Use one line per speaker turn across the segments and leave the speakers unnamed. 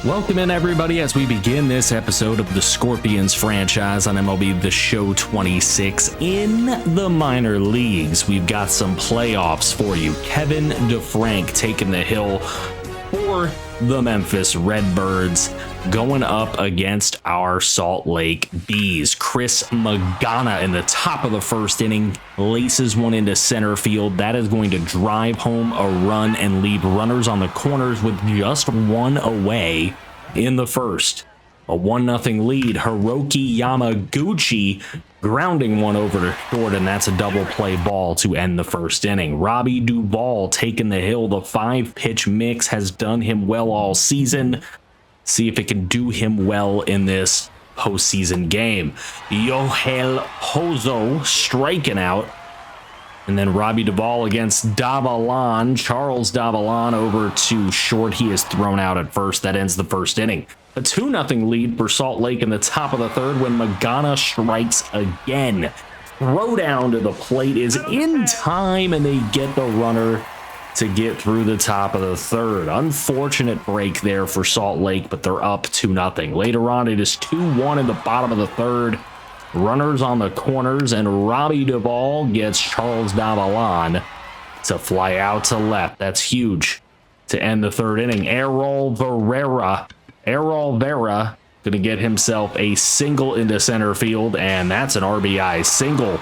Welcome in, everybody, as we begin this episode of the Scorpions franchise on MLB The Show 26. In the minor leagues, we've got some playoffs for you. Kevin DeFrank taking the hill for the Memphis Redbirds, going up against our Salt Lake Bees. Chris Magana in the top of the first inning laces one into center field. That is going to drive home a run and leave runners on the corners with just one away in the first. A 1-0 lead. Hiroki Yamaguchi grounding one over to short, and that's a double play ball to end the first inning. Robbie Duvall taking the hill. The 5-pitch mix has done him well all season. See if it can do him well in this postseason game. Yohel Hozo striking out. And then Robbie Duvall against Davalan. Charles Davalan over to short. He is thrown out at first. That ends the first inning. A 2-0 lead for Salt Lake in the top of the third when Magana strikes again. Throw down to the plate is in time, and they get the runner to get through the top of the third. Unfortunate break there for Salt Lake, but they're up 2-0. Later on, it is 2-1 in the bottom of the third. Runners on the corners, and Robbie Duvall gets Charles Davalan to fly out to left. That's huge to end the third inning. Errol Vera going to get himself a single into center field, and that's an RBI single,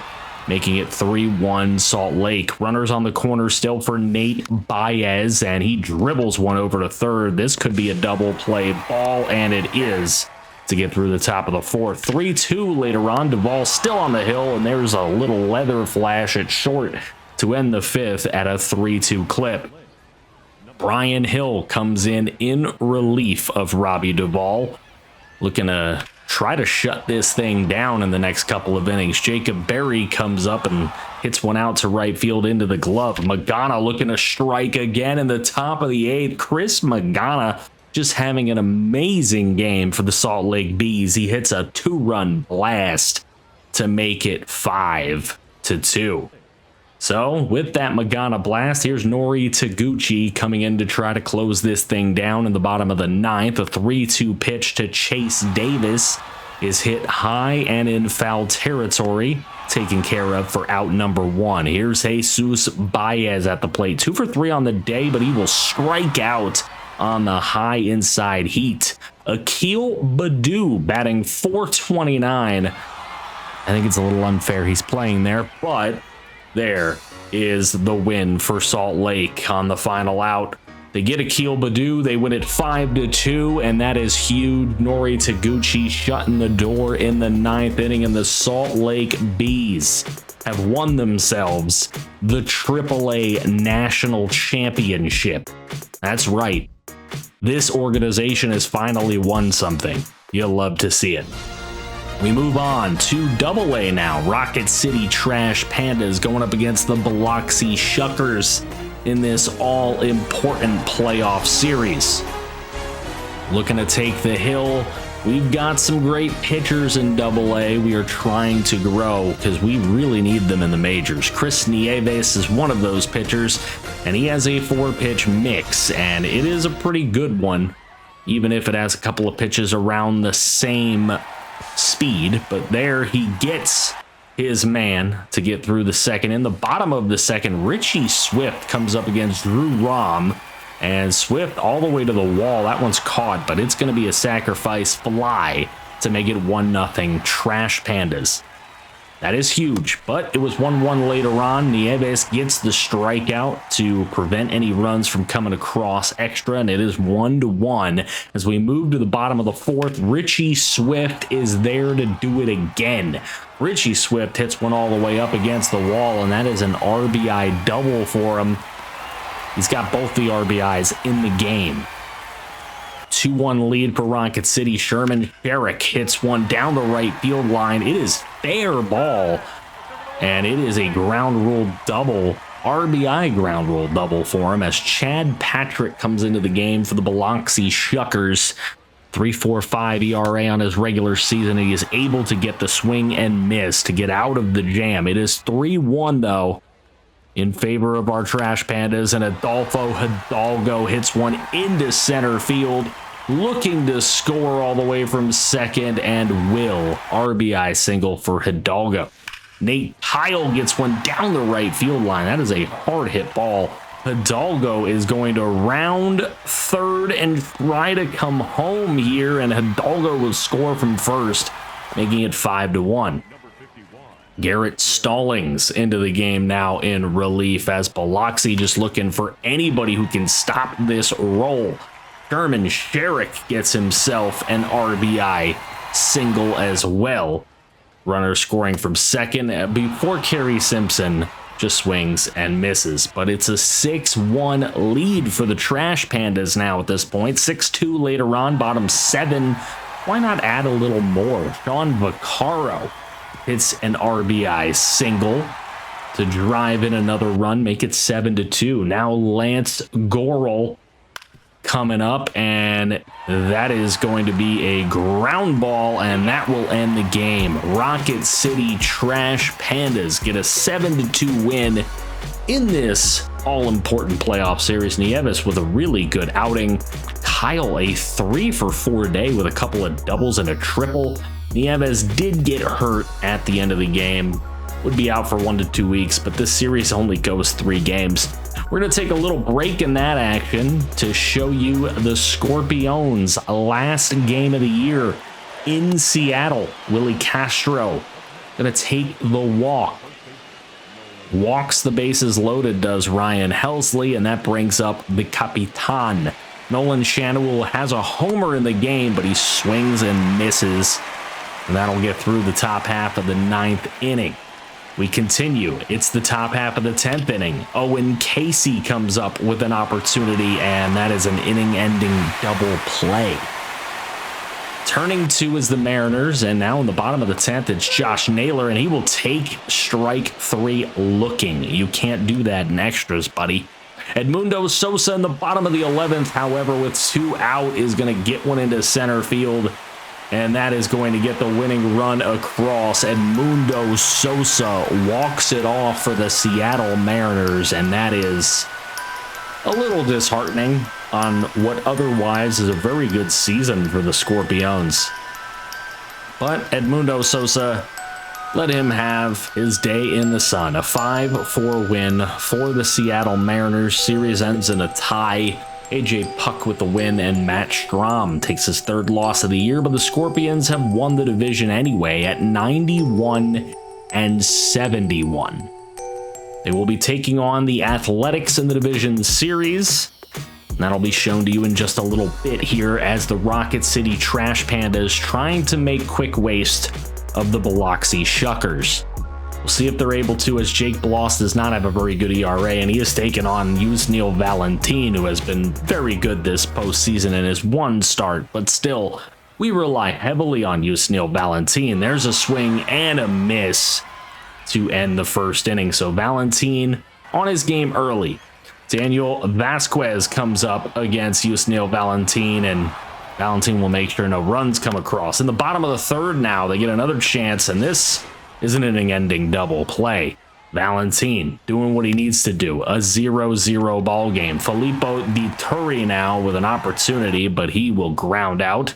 making it 3-1 Salt Lake. Runners on the corner still for Nate Baez, and he dribbles one over to third. This could be a double play ball, and it is, to get through the top of the fourth. 3-2 later on. Duvall still on the hill, and there's a little leather flash at short to end the fifth at a 3-2 clip. Brian Hill comes in relief of Robbie Duvall, looking to try to shut this thing down in the next couple of innings. Jacob Berry comes up and hits one out to right field into the glove. Magana looking to strike again in the top of the eighth. Chris Magana just having an amazing game for the Salt Lake Bees. He hits a 2-run blast to make it 5-2. So with that Magana blast, here's Nori Taguchi coming in to try to close this thing down in the bottom of the ninth. A 3-2 pitch to Chase Davis is hit high and in foul territory, taken care of for out number one. Here's Jesus Baez at the plate. 2 for 3 on the day, but he will strike out on the high inside heat. Akil Baddoo batting .429. I think it's a little unfair he's playing there, but there is the win for Salt Lake on the final out. They get Akil Baddoo. They win it 5-2, and that is huge. Nori Taguchi shutting the door in the ninth inning, and the Salt Lake Bees have won themselves the AAA National Championship. That's right. This organization has finally won something. You'll love to see it. We move on to AA now. Rocket City Trash Pandas going up against the Biloxi Shuckers in this all-important playoff series. Looking to take the hill. We've got some great pitchers in AA. We are trying to grow because we really need them in the majors. Chris Nieves is one of those pitchers, and he has a 4-pitch mix, and it is a pretty good one, even if it has a couple of pitches around the same speed. But there he gets his man to get through the second. In the bottom of the second, Richie Swift comes up against Drew Rom, and Swift all the way to the wall. That one's caught, but it's going to be a sacrifice fly to make it 1-0 Trash Pandas. That is huge, but it was 1-1 later on. Nieves gets the strikeout to prevent any runs from coming across extra, and it is 1-1. As we move to the bottom of the fourth, Richie Swift is there to do it again. Richie Swift hits one all the way up against the wall, and that is an RBI double for him. He's got both the RBIs in the game. 2-1 lead for Rocket City. Sherman Sherrick hits one down the right field line. It is fair ball, and it is a ground rule double, RBI ground rule double for him as Chad Patrick comes into the game for the Biloxi Shuckers. 3.45 ERA on his regular season. He is able to get the swing and miss to get out of the jam. It is 3-1 though in favor of our Trash Pandas, and Adolfo Hidalgo hits one into center field. looking to score all the way from second, and will RBI single for Hidalgo. Nate Kyle gets one down the right field line. That is a hard hit ball. Hidalgo is going to round third and try to come home here, and Hidalgo will score from first, making it 5-1. Garrett Stallings into the game now in relief, as Biloxi just looking for anybody who can stop this roll. Sherman Sherrick gets himself an RBI single as well. Runner scoring from second before Kerry Simpson just swings and misses. But it's a 6-1 lead for the Trash Pandas now at this point. 6-2 later on, bottom 7. Why not add a little more? Sean Vaccaro hits an RBI single to drive in another run, make it 7-2. Now Lance Gorel coming up, and that is going to be a ground ball, and that will end the game. Rocket City Trash Pandas get a 7-2 win in this all-important playoff series. Nieves with a really good outing. Kyle a 3-for-4 day with a couple of doubles and a triple. Nieves did get hurt at the end of the game. Would be out for 1 to 2 weeks, but this series only goes 3 games. We're going to take a little break in that action to show you the Scorpions' last game of the year in Seattle. Willie Castro going to take the walk. Walks the bases loaded, does Ryan Helsley, and that brings up the Capitan. Nolan Shanaway has a homer in the game, but he swings and misses. And that'll get through the top half of the 9th inning. We continue. It's the top half of the 10th inning. Owen Casey comes up with an opportunity, and that is an inning-ending double play. Turning to is the Mariners, and now in the bottom of the 10th, it's Josh Naylor, and he will take strike 3 looking. You can't do that in extras, buddy. Edmundo Sosa in the bottom of the 11th, however, with 2 out, is going to get one into center field. And that is going to get the winning run across. Edmundo Sosa walks it off for the Seattle Mariners, and that is a little disheartening on what otherwise is a very good season for the Scorpions. But Edmundo Sosa, let him have his day in the sun. A 5-4 win for the Seattle Mariners. Series ends in a tie. AJ Puck with the win, and Matt Strahm takes his 3rd loss of the year, but the Scorpions have won the division anyway at 91-71. They will be taking on the Athletics in the division series. That'll be shown to you in just a little bit here, as the Rocket City Trash Pandas trying to make quick waste of the Biloxi Shuckers. We'll see if they're able to, as Jake Bloss does not have a very good ERA, and he has taken on Yusniel Valentin, who has been very good this postseason in his 1 start, but still, we rely heavily on Yusniel Valentin. There's a swing and a miss to end the 1st inning, so Valentin on his game early. Daniel Vasquez comes up against Yusniel Valentin, and Valentin will make sure no runs come across. In the bottom of the 3rd now, they get another chance, and this is an inning-ending double play. Valentin doing what he needs to do. A 0-0 ball game. Filippo Di Turri now with an opportunity, but he will ground out.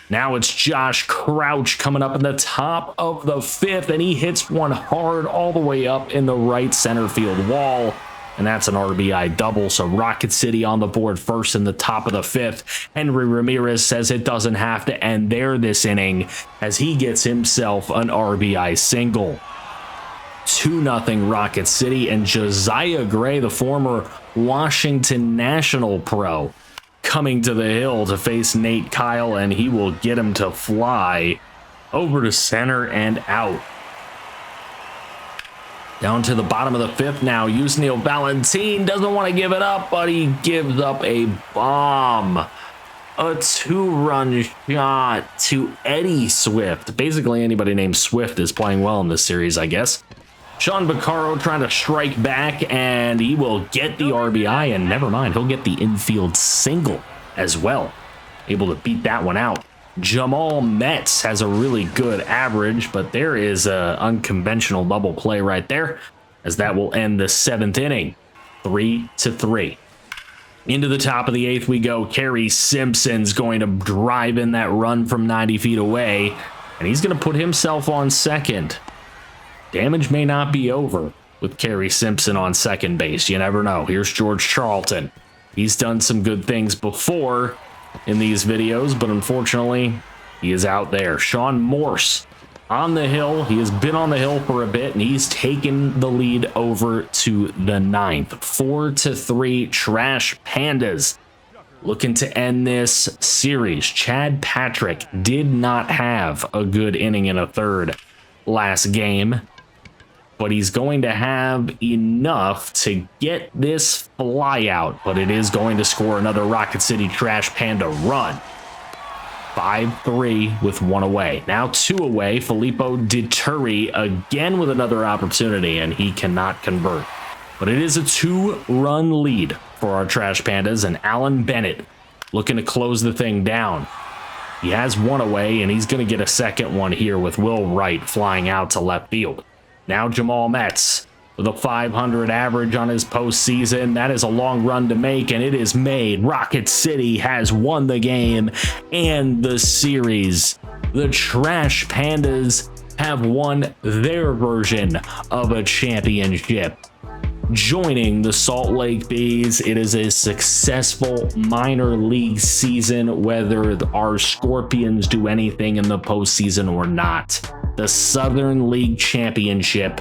Now it's Josh Crouch coming up in the top of the 5th, and he hits one hard all the way up in the right center field wall. And that's an RBI double, so Rocket City on the board first in the top of the 5th. Henry Ramirez says it doesn't have to end there this inning, as he gets himself an RBI single. 2-0 Rocket City, and Josiah Gray, the former Washington National pro, coming to the hill to face Nate Kyle, and he will get him to fly over to center and out. Down to the bottom of the 5th now. Yusniel Valentin doesn't want to give it up, but he gives up a bomb. A 2-run shot to Eddie Swift. Basically, anybody named Swift is playing well in this series, I guess. Sean Vaccaro trying to strike back, and he will get the RBI, and never mind, he'll get the infield single as well. Able to beat that one out. Jamal Metz has a really good average, but there is an unconventional double play right there, as that will end the 7th inning, 3-3. Into the top of the 8th we go. Kerry Simpson's going to drive in that run from 90 feet away, and he's going to put himself on second. Damage may not be over with Kerry Simpson on second base. You never know. Here's George Charlton. He's done some good things before in these videos, but unfortunately, he is out there. Sean Morse on the hill. He has been on the hill for a bit, and he's taken the lead over to the 9th. 4-3 Trash Pandas looking to end this series. Chad Patrick did not have a good inning in a third last game, but he's going to have enough to get this fly out, but it is going to score another Rocket City Trash Panda run. 5-3 with 1 away. Now 2 away. Filippo Dituri again with another opportunity, and he cannot convert. But it is a 2-run lead for our Trash Pandas, and Alan Bennett looking to close the thing down. He has 1 away, and he's going to get a second one here with Will Wright flying out to left field. Now Jamal Metz with a 500 average on his postseason. That is a long run to make, and it is made. Rocket City has won the game and the series. The Trash Pandas have won their version of a championship. Joining the Salt Lake Bees, it is a successful minor league season, whether our Scorpions do anything in the postseason or not. The Southern League Championship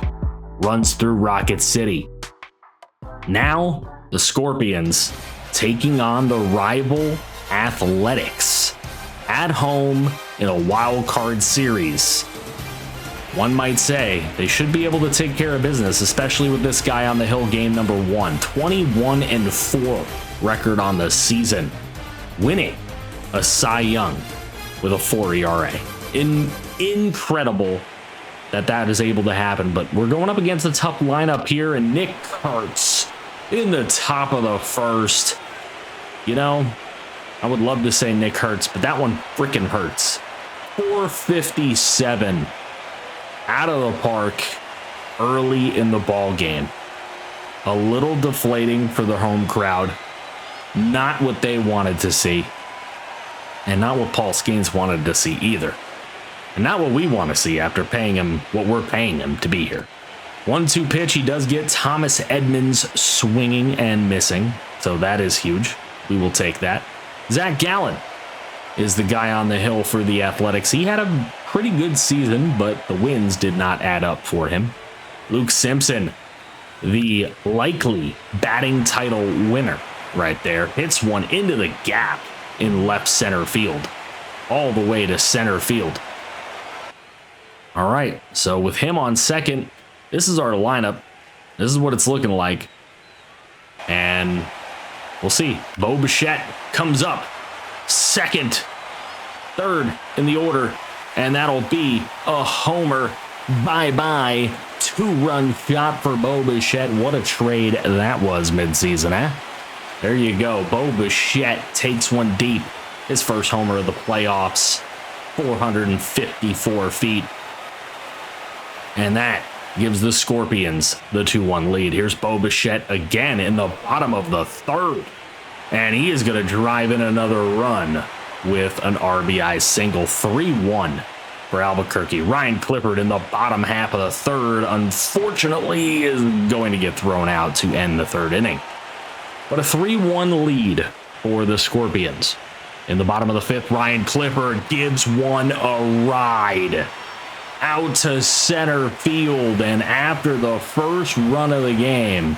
runs through Rocket City. Now, the Scorpions taking on the rival Athletics at home in a wild card series. One might say they should be able to take care of business, especially with this guy on the hill, game number 1. 21-4 record on the season, winning a Cy Young with a 4 ERA. Incredible that is able to happen, but we're going up against a tough lineup here, and Nick Kurtz in the top of the first. You know, I would love to say Nick Hurts, but that one freaking hurts. 457 out of the park early in the ball game. A little deflating for the home crowd. Not what they wanted to see, and not what Paul Skeens wanted to see either. And not what we want to see after paying him what we're paying him to be here. 1-2 pitch, he does get Thomas Edmonds swinging and missing, so that is huge. We will take that. Zach Gallen is the guy on the hill for the Athletics. He had a pretty good season, but the wins did not add up for him. Luke Simpson, the likely batting title winner right there, hits one into the gap in left center field, all the way to center field. All right, so with him on second, this is our lineup. This is what it's looking like. And we'll see. Bo Bichette comes up second, third in the order, and that'll be a homer. Bye-bye. 2-run shot for Bo Bichette. What a trade that was midseason, eh? There you go. Bo Bichette takes one deep. His first homer of the playoffs. 454 feet. And that gives the Scorpions the 2-1 lead. Here's Bo Bichette again in the bottom of the third. And he is going to drive in another run with an RBI single. 3-1 for Albuquerque. Ryan Clifford in the bottom half of the third, unfortunately, is going to get thrown out to end the third inning. But a 3-1 lead for the Scorpions. In the bottom of the fifth, Ryan Clifford gives one a ride out to center field, and after the first run of the game,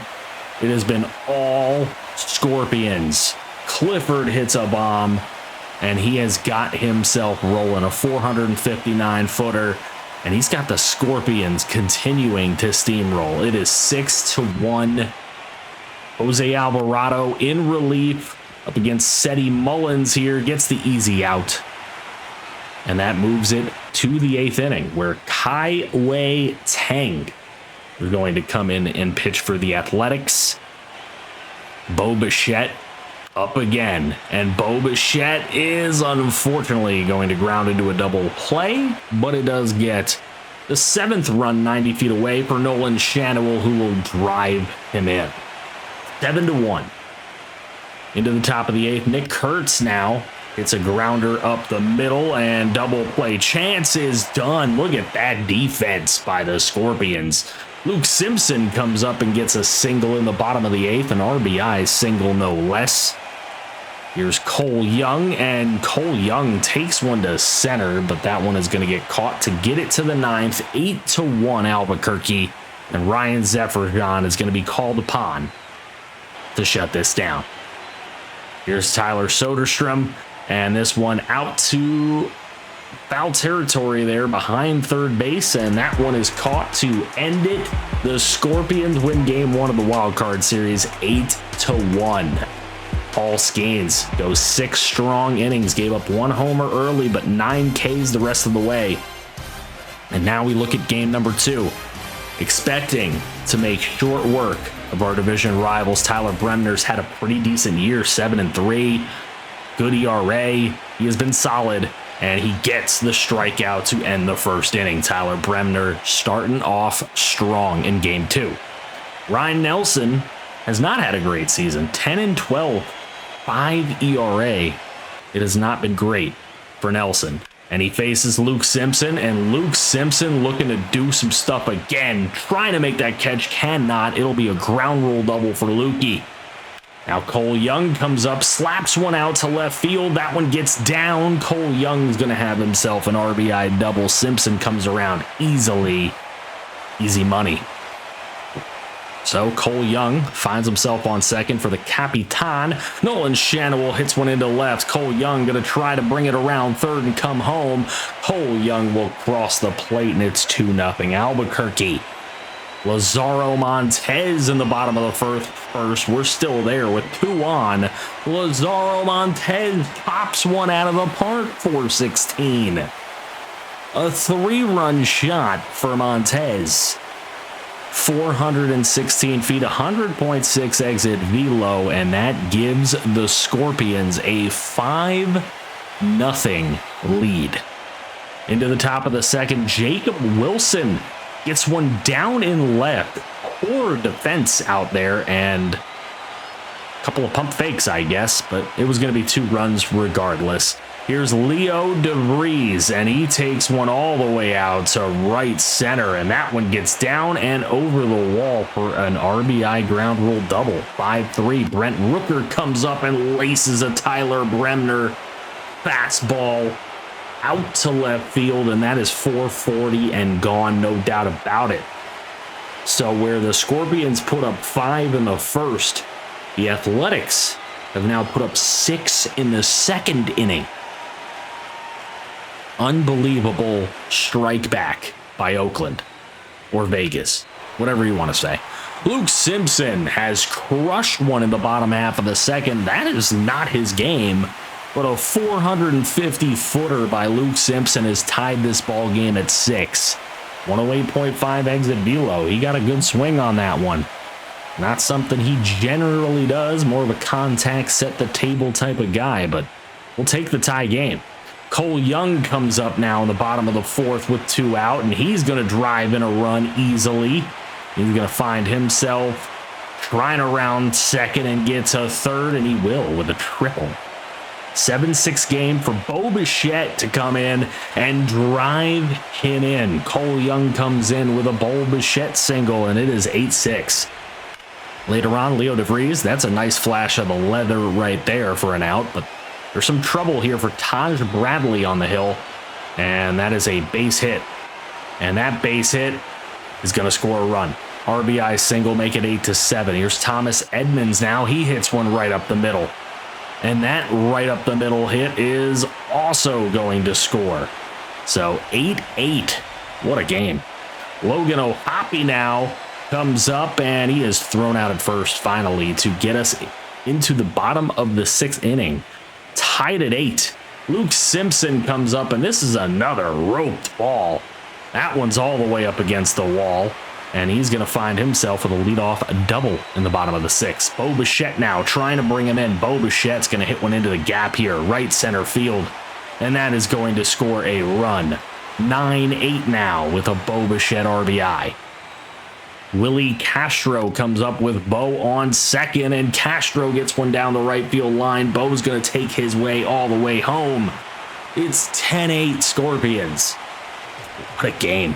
it has been all Scorpions. Clifford hits a bomb, and he has got himself rolling, a 459-footer, and he's got the Scorpions continuing to steamroll. It is 6-1. Jose Alvarado in relief up against Seti Mullins here, gets the easy out. And that moves it to the 8th inning, where Kai Wei Tang is going to come in and pitch for the Athletics. Bo Bichette up again, and Bo Bichette is unfortunately going to ground into a double play, but it does get the 7th run 90 feet away for Nolan Shanaway, who will drive him in. 7-1. Into the top of the 8th, Nick Kurtz now hits a grounder up the middle, and double play chance is done. Look at that defense by the Scorpions. Luke Simpson comes up and gets a single in the bottom of the 8th, an RBI single no less. Here's Cole Young, and Cole Young takes one to center, but that one is going to get caught to get it to the 9th, 8-1 Albuquerque, and Ryan Zephyrdon is going to be called upon to shut this down. Here's Tyler Soderstrom, and this one out to foul territory there behind third base, and that one is caught to end it. The Scorpions win game 1 of the wild card series 8-1. Paul Skeens goes 6 strong innings, gave up 1 homer early, but 9 Ks the rest of the way. And now we look at game number 2, expecting to make short work of our division rivals. Tyler Bremner's had a pretty decent year, 7-3, good ERA. He has been solid, and he gets the strikeout to end the first inning. Tyler Bremner starting off strong in game 2. Ryan Nelson has not had a great season, 10-12, 5 ERA. It has not been great for Nelson. And he faces Luke Simpson, and Luke Simpson looking to do some stuff again, trying to make that catch, cannot. It'll be a ground rule double for Lukey. Now Cole Young comes up, slaps one out to left field. That one gets down. Cole Young's going to have himself an RBI double. Simpson comes around easily. Easy money. So Cole Young finds himself on second for the Capitan. Nolan Shanaway hits one into left. Cole Young going to try to bring it around third and come home. Cole Young will cross the plate, and it's 2-0 Albuquerque. Lazaro Montez in the bottom of the first. We're still there with 2 on. Lazaro Montez pops one out of the park for 16. A 3-run shot for Montez. 416 feet, 100.6 exit velo, and that gives the Scorpions a 5-0 lead. Into the top of the second, Jacob Wilson gets one down in left. Poor defense out there, and a couple of pump fakes, I guess, but it was going to be 2 runs regardless. Here's Leo DeVries, and he takes one all the way out to right center, and that one gets down and over the wall for an RBI ground rule double. 5-3. Brent Rooker comes up and laces a Tyler Bremner fastball out to left field, and that is 440 and gone, no doubt about it. So where the Scorpions put up 5 in the first, the Athletics have now put up 6 in the second inning. Unbelievable strike back by Oakland or Vegas, whatever you want to say. Luke Simpson has crushed one in the bottom half of the second. That is not his game, but a 450-footer by Luke Simpson has tied this ball game at 6. 108.5 exit velo. He got a good swing on that one. Not something he generally does, more of a contact set the table type of guy, but we'll take the tie game. Cole Young comes up now in the bottom of the 4th with 2 out, and he's going to drive in a run easily. He's going to find himself trying around second and get to third, and he will with a triple. 7-6 game for Bo Bichette to come in and drive him in. Cole Young comes in with a Bo Bichette single, and it is 8-6. Later on, Leo DeVries, that's a nice flash of the leather right there for an out, but there's some trouble here for Taj Bradley on the hill, and that is a base hit. And that base hit is going to score a run. RBI single, make it 8-7. Here's Thomas Edmonds now. He hits one right up the middle. And that right up the middle hit is also going to score. So 8-8. What a game. Logan O'Hoppe now comes up, and he is thrown out at first finally to get us into the bottom of the 6th inning. Tied at 8. Luke Simpson comes up, and this is another roped ball. That one's all the way up against the wall, and he's going to find himself with a leadoff double in the bottom of the 6th. Bo Bichette now trying to bring him in. Bo Bichette's going to hit one into the gap here, right center field, and that is going to score a run. 9-8 now with a Bo Bichette RBI. Willie Castro comes up with Bo on second, and Castro gets one down the right field line. Bo's going to take his way all the way home. It's 10-8 Scorpions. What a game.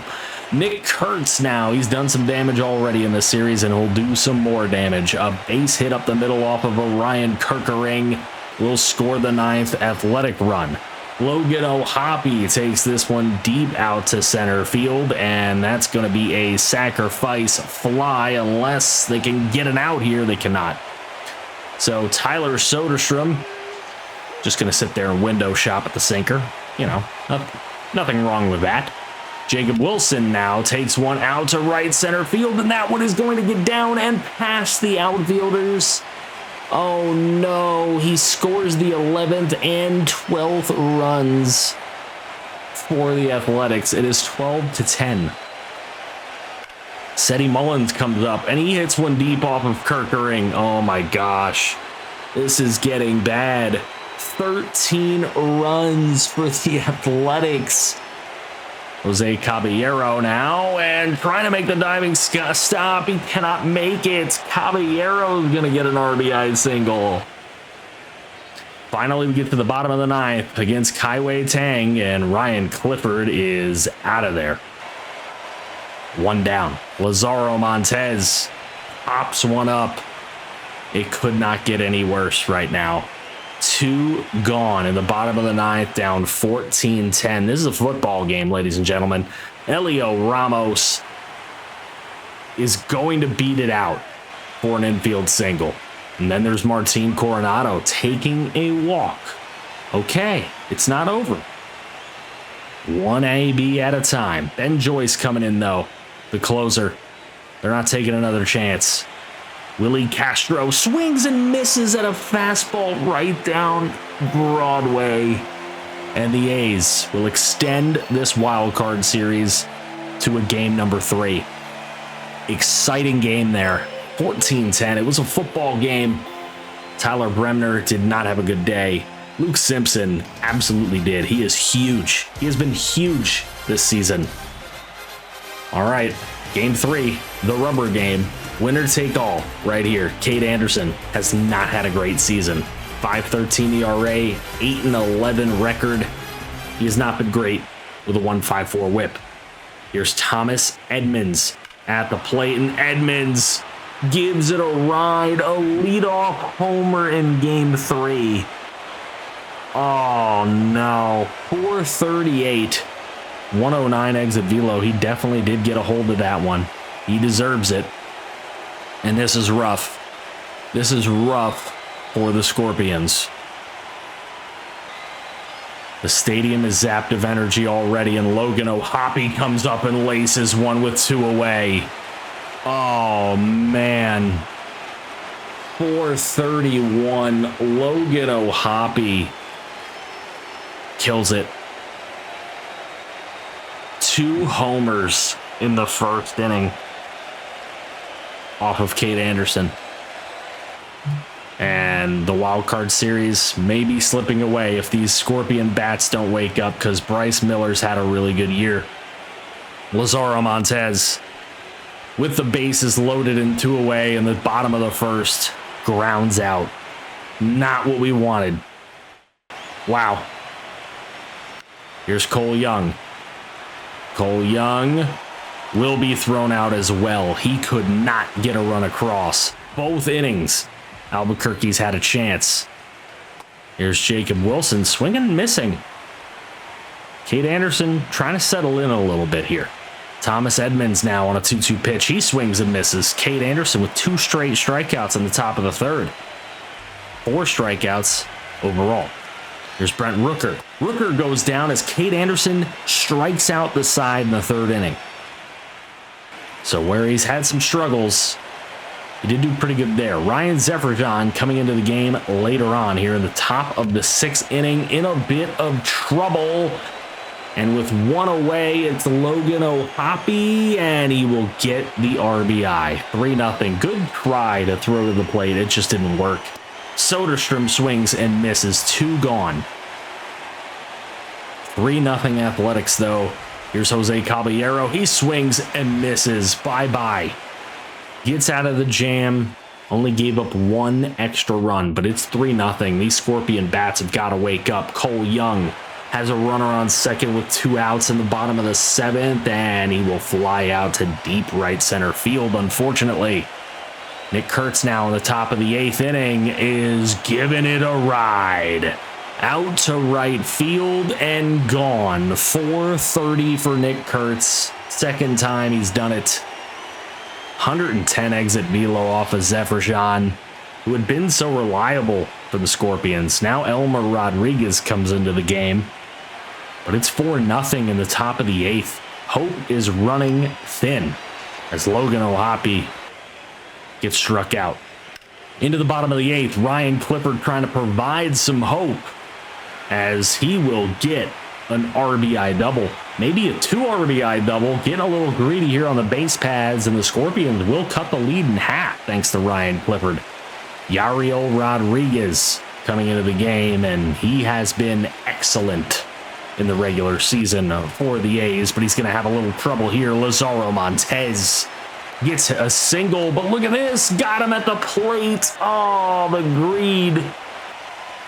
Nick Kurtz now. He's done some damage already in this series, and he'll do some more damage. A base hit up the middle off of Orion Kirkering will score the 9th athletic run. Logan O'Hoppe takes this one deep out to center field, and that's going to be a sacrifice fly unless they can get an out here. They cannot. So Tyler Soderstrom just going to sit there and window shop at the sinker. You know, nothing wrong with that. Jacob Wilson now takes one out to right center field, and that one is going to get down and past the outfielders. Oh no, he scores the 11th and 12th runs for the Athletics. It is 12-10. Seti Mullins comes up, and he hits one deep off of Kirkering. Oh my gosh, this is getting bad. 13 runs for the Athletics. Jose Caballero now, and trying to make the diving stop. He cannot make it. Caballero's going to get an RBI single. Finally, we get to the bottom of the 9th against Kaiwei Tang, and Ryan Clifford is out of there. One down. Lazaro Montez pops one up. It could not get any worse right now. 2 gone in the bottom of the 9th, down 14-10. This is a football game, ladies and gentlemen. Elio Ramos is going to beat it out for an infield single. And then there's Martin Coronado taking a walk. Okay, it's not over. 1 AB at a time. Ben Joyce coming in, though, the closer. They're not taking another chance. Willie Castro swings and misses at a fastball right down Broadway. And the A's will extend this wild card series to a game number 3. Exciting game there. 14-10. It was a football game. Tyler Bremner did not have a good day. Luke Simpson absolutely did. He is huge. He has been huge this season. All right, game 3, the rubber game. Winner take all right here. Cade Anderson has not had a great season. 5.13 ERA, 8-11 record. He has not been great with a 1.54 whip. Here's Thomas Edmonds at the plate, and Edmonds gives it a ride. A leadoff homer in game 3. Oh no. 438. 109 exit velo. He definitely did get a hold of that one. He deserves it. And this is rough. This is rough for the Scorpions. The stadium is zapped of energy already, and Logan O'Hoppe comes up and laces one with 2 away. Oh, man. 431. Logan O'Hoppe kills it. 2 homers in the first inning off of Cade Anderson. And the wild card series may be slipping away if these Scorpion bats don't wake up, because Bryce Miller's had a really good year. Lazaro Montez, with the bases loaded and 2 away in the bottom of the first, grounds out. Not what we wanted. Wow. Here's Cole Young. Cole Young will be thrown out as well. He could not get a run across. Both innings, Albuquerque's had a chance. Here's Jacob Wilson swinging and missing. Cade Anderson trying to settle in a little bit here. Thomas Edmonds now on a 2-2 pitch. He swings and misses. Cade Anderson with 2 straight strikeouts in the top of the 3rd. 4 strikeouts overall. Here's Brent Rooker. Rooker goes down as Cade Anderson strikes out the side in the 3rd inning. So where he's had some struggles, he did do pretty good there. Ryan Zefferjon coming into the game later on here in the top of the 6th inning in a bit of trouble. And with 1 away, it's Logan O'Hoppe, and he will get the RBI. 3-0. Good try to throw to the plate. It just didn't work. Soderstrom swings and misses. 2 gone. 3-0 Athletics, though. Here's Jose Caballero. He swings and misses. Bye-bye. gets out of the jam, only gave up one extra run, but it's 3-0. These Scorpion bats have got to wake up. Cole Young has a runner on second with 2 outs in the bottom of the 7th, and he will fly out to deep right center field, unfortunately. Nick Kurtz now in the top of the 8th inning is giving it a ride. Out to right field and gone. 430 for Nick Kurtz. Second time he's done it. 110 exit velo off of Zephyr, who had been so reliable for the Scorpions. Now Elmer Rodriguez comes into the game, but it's 4-0 in the top of the 8th. Hope is running thin as Logan O'Hoppe gets struck out. Into the bottom of the 8th, Ryan Clifford trying to provide some hope as he will get an RBI double. Maybe a 2 RBI double. Getting a little greedy here on the base pads, and the Scorpions will cut the lead in half thanks to Ryan Clifford. Yariel Rodriguez coming into the game, and he has been excellent in the regular season for the A's, but he's going to have a little trouble here. Lazaro Montez gets a single, but look at this. Got him at the plate. Oh, the greed.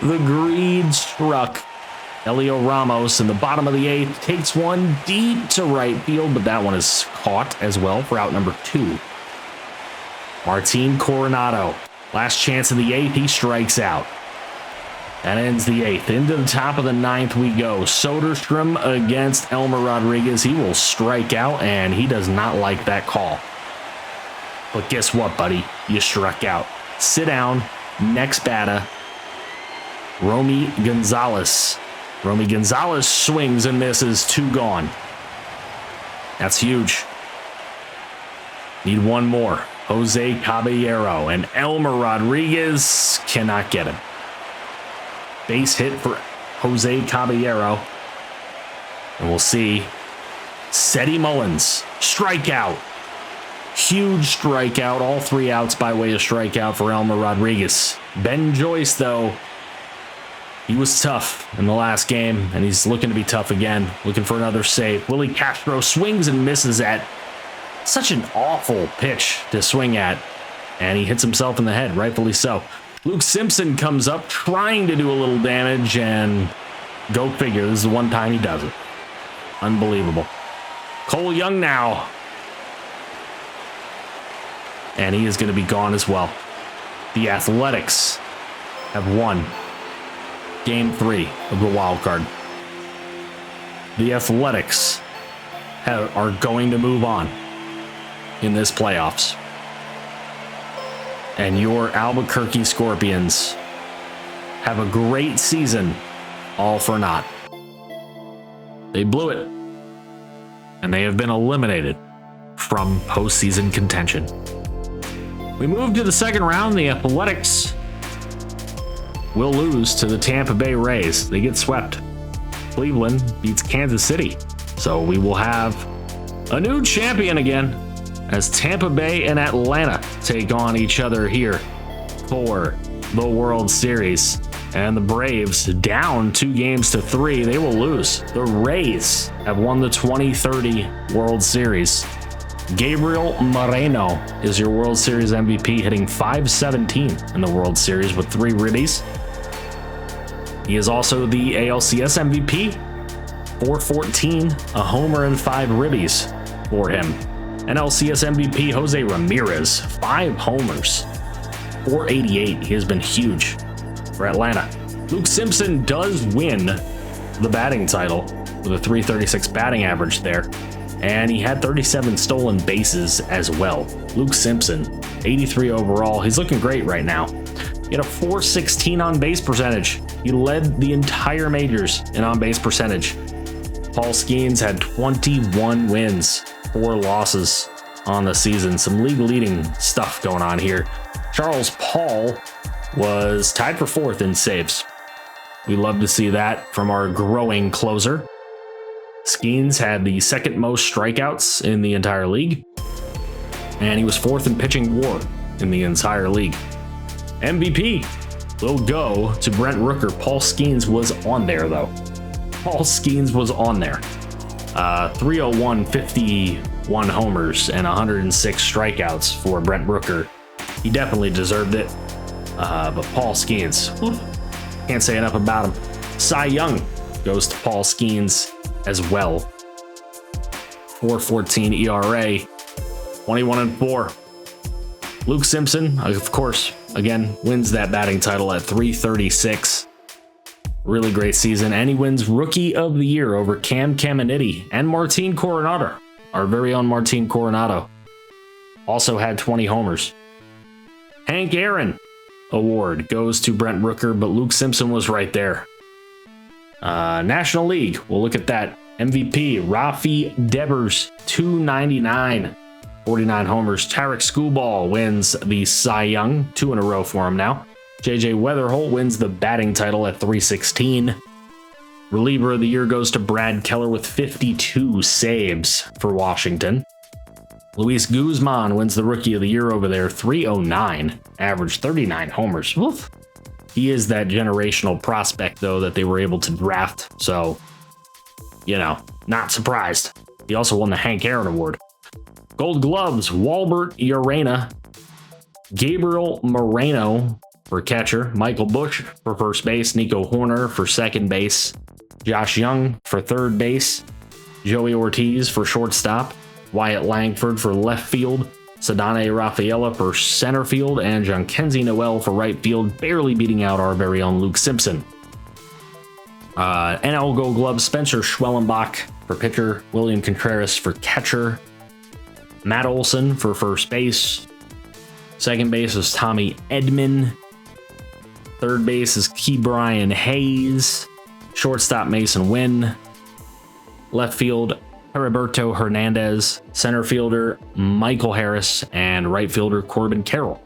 The greed struck. Elio Ramos in the bottom of the 8th takes one deep to right field, but that one is caught as well for out number 2. Martin Coronado, last chance of the 8th, he strikes out. That ends the 8th. Into the top of the 9th we go. Soderstrom against Elmer Rodriguez. He will strike out, and he does not like that call. But guess what, buddy? You struck out. Sit down. Next batter, Romy Gonzalez. Romy Gonzalez swings and misses. 2 gone. That's huge. Need one more. Jose Caballero, and Elmer Rodriguez cannot get him. Base hit for Jose Caballero. And we'll see. Seti Mullins, strikeout. Huge strikeout. All 3 outs by way of strikeout for Elmer Rodriguez. Ben Joyce, though, he was tough in the last game, and he's looking to be tough again. Looking for another save. Willie Castro swings and misses at such an awful pitch to swing at, and he hits himself in the head, rightfully so. Luke Simpson comes up trying to do a little damage, and go figure, this is the one time he does it. Unbelievable. Cole Young now, and he is going to be gone as well. The Athletics have won Game 3 of the wild card. The Athletics are going to move on in this playoffs. And your Albuquerque Scorpions have a great season, all for naught. They blew it, and they have been eliminated from postseason contention. We move to the second round. The Athletics will lose to the Tampa Bay Rays. They get swept. Cleveland beats Kansas City. So we will have a new champion again as Tampa Bay and Atlanta take on each other here for the World Series. And the Braves down 2-3. They will lose. The Rays have won the 2030 World Series. Gabriel Moreno is your World Series MVP, hitting .517 in the World Series with 3 ribbies. He is also the ALCS MVP, .414, a homer and 5 ribbies for him. NLCS MVP Jose Ramirez, 5 homers, .488. He has been huge for Atlanta. Luke Simpson does win the batting title with a .336 batting average there, and he had 37 stolen bases as well. Luke Simpson, 83 overall. He's looking great right now. He had a .416 on-base percentage. He led the entire majors in on-base percentage. Paul Skeens had 21 wins, 4 losses on the season. Some league-leading stuff going on here. Charles Paul was tied for 4th in saves. We love to see that from our growing closer. Skeens had the 2nd most strikeouts in the entire league, and he was 4th in pitching WAR in the entire league. MVP will go to Brent Rooker. Paul Skeens was on there, though. Paul Skeens was on there. 301, 50 101 homers and 106 strikeouts for Brent Rooker. He definitely deserved it. But Paul Skeens, can't say enough about him. Cy Young goes to Paul Skeens as well. 4.14 ERA, 21-4. Luke Simpson, of course, again, wins that batting title at 336. Really great season, and he wins Rookie of the Year over Cam Caminiti and Martin Coronado. Our very own Martin Coronado also had 20 homers. Hank Aaron Award goes to Brent Rooker, but Luke Simpson was right there. National League, we'll look at that. MVP, Rafi Devers, 299, 49 homers. Tarek Skubal wins the Cy Young, 2 in a row for him now. JJ Weatherholt wins the batting title at 316. Reliever of the Year goes to Brad Keller with 52 saves for Washington. Luis Guzman wins the Rookie of the Year over there, 309, averaged 39 homers. Oof. He is that generational prospect, though, that they were able to draft, so, you know, not surprised. He also won the Hank Aaron Award. Gold Gloves, Walbert Urena, Gabriel Moreno for catcher, Michael Bush for first base, Nico Horner for second base, Josh Young for third base, Joey Ortiz for shortstop, Wyatt Langford for left field, Sadane Rafaela for center field, and Jhonkensy Noel for right field, barely beating out our very own Luke Simpson. NL Gold Glove, Spencer Schwellenbach for pitcher, William Contreras for catcher, Matt Olson for first base, second base is Tommy Edman, third base is Ke'Bryan Hayes, shortstop Mason Wynn, left field Heriberto Hernandez, center fielder Michael Harris, and right fielder Corbin Carroll.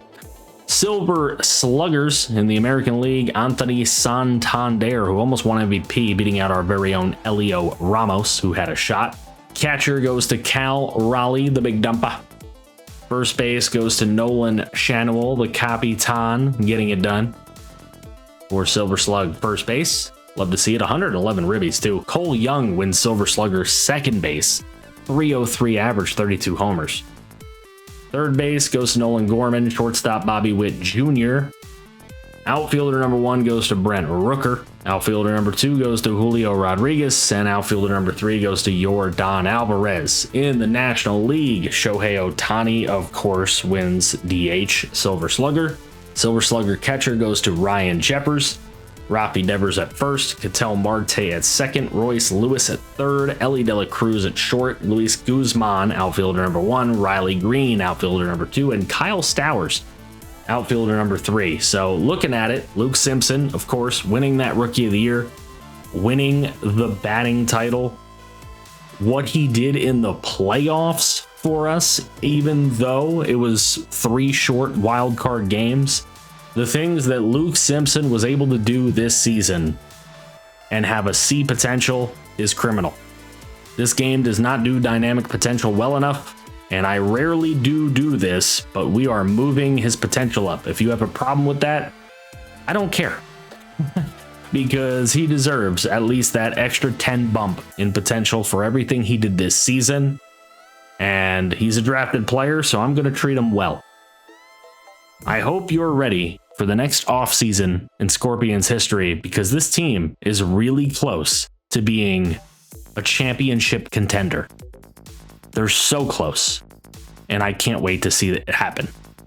Silver Sluggers in the American League, Anthony Santander, who almost won MVP, beating out our very own Elio Ramos, who had a shot. Catcher goes to Cal Raleigh, the Big Dumpa. First base goes to Nolan Shanuel, the Capitan, getting it done for Silver Slug first base. Love to see it. 111 ribbies, too. Cole Young wins Silver Slugger second base. 303 average, 32 homers. Third base goes to Nolan Gorman. Shortstop Bobby Witt Jr. Outfielder number 1 goes to Brent Rooker. Outfielder number 2 goes to Julio Rodriguez. And outfielder number 3 goes to Yordan Alvarez. In the National League, Shohei Ohtani, of course, wins DH Silver Slugger. Silver Slugger catcher goes to Ryan Jeffers. Rafi Devers at first, Ketel Marte at second, Royce Lewis at third, Ellie De La Cruz at short, Luis Guzman, outfielder number 1, Riley Green, outfielder number 2, and Kyle Stowers, outfielder number 3. So looking at it, Luke Simpson, of course, winning that Rookie of the Year, winning the batting title. What he did in the playoffs for us, even though it was 3 short wild card games, the things that Luke Simpson was able to do this season and have a C potential is criminal. This game does not do dynamic potential well enough, and I rarely do this, but we are moving his potential up. If you have a problem with that, I don't care. Because he deserves at least that extra 10 bump in potential for everything he did this season. And he's a drafted player, so I'm going to treat him well. I hope you're ready for the next offseason in Scorpions history, because this team is really close to being a championship contender. They're so close, and I can't wait to see it happen.